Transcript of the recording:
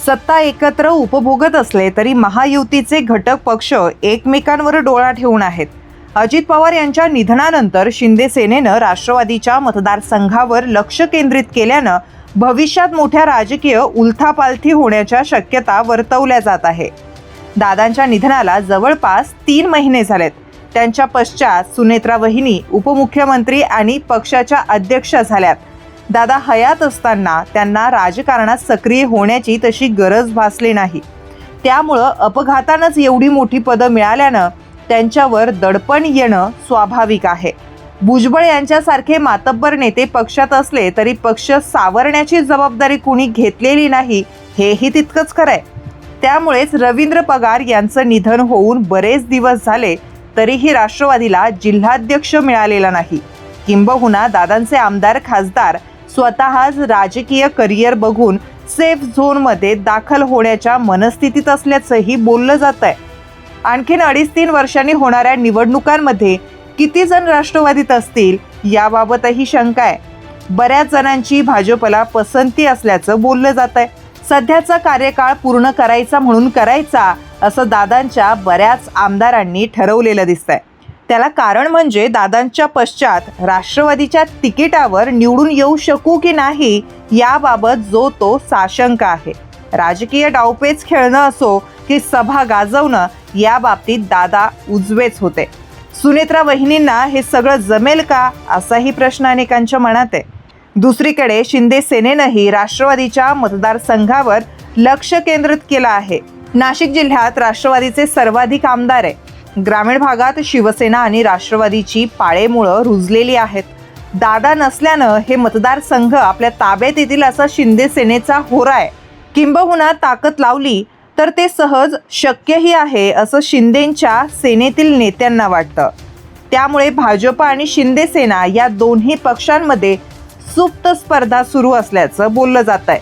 सत्ता एकत्र उपभोगत असले तरी महायुतीचे घटक पक्ष एकमेकांवर डोळा ठेवून आहेत. अजित पवार यांच्या निधनानंतर शिंदे सेनेनं राष्ट्रवादीच्या मतदारसंघावर लक्ष केंद्रित केल्यानं भविष्यात मोठ्या राजकीय उलथापालथी होण्याच्या शक्यता वर्तवल्या जात आहे. दादांच्या निधनाला जवळपास 3 महिने झालेत. त्यांच्या पश्चात सुनेत्रा वहिनी उपमुख्यमंत्री आणि पक्षाच्या अध्यक्ष झाल्यात. दादा हयात असताना त्यांना राजकारणात सक्रिय होण्याची तशी गरज भासली नाही. त्यामुळं अपघातानंच एवढी मोठी पदं मिळाल्यानं त्यांच्यावर दडपण येणं स्वाभाविक आहे. भुजबळ यांच्यासारखे मातब्बर नेते पक्षात असले तरी पक्ष सावरण्याची जबाबदारी कुणी घेतलेली नाही, हेही तितकंच खरंय. त्यामुळेच रवींद्र पगार यांचं निधन होऊन बरेच दिवस झाले तरीही राष्ट्रवादीला जिल्हाध्यक्ष मिळालेला नाही. किंबहुना दादांचे आमदार खासदार स्वतःच राजकीय करिअर बघून सेफ झोनमध्ये दाखल होण्याच्या मनस्थितीत असल्याचंही बोललं जात आहे. आणखीन 2.5-3 वर्षांनी होणाऱ्या निवडणुकांमध्ये किती जण राष्ट्रवादीत असतील याबाबतही शंका आहे. बऱ्याच जणांची भाजपला पसंती असल्याचं बोललं जात आहे. सध्याचा कार्यकाळ पूर्ण करायचा म्हणून करायचा असं दादांच्या बऱ्याच आमदारांनी ठरवलेलं दिसतंय. त्याला कारण म्हणजे दादांच्या पश्चात राष्ट्रवादीच्या तिकिटावर निवडून येऊ शकू की नाही याबाबत जो तो साशंक आहे. राजकीय डावपेच खेळणं असो की सभा गाजवणं या बाबतीत दादा उजवेच होते. सुनेत्रा वहिनींना हे सगळं जमेल का असाही प्रश्न अनेकांच्या मनात आहे. दुसरीकडे शिंदे सेनेनंही राष्ट्रवादीच्या मतदारसंघावर लक्ष केंद्रित केलं आहे. नाशिक जिल्ह्यात राष्ट्रवादीचे सर्वाधिक आमदार आहे. ग्रामीण भागात शिवसेना आणि राष्ट्रवादीची पाळेमुळं रुजलेली आहेत. दादा नसल्यानं हे मतदारसंघ आपल्या ताब्यात येतील असा शिंदे सेनेचा होरा आहे. किंबहुना ताकद लावली तर ते सहज शक्यही आहे असं शिंदेंच्या सेनेतील नेत्यांना वाटतं. त्यामुळे भाजप आणि शिंदे सेना या दोन्ही पक्षांमध्ये सुप्त स्पर्धा सुरू असल्याचं बोललं जात आहे.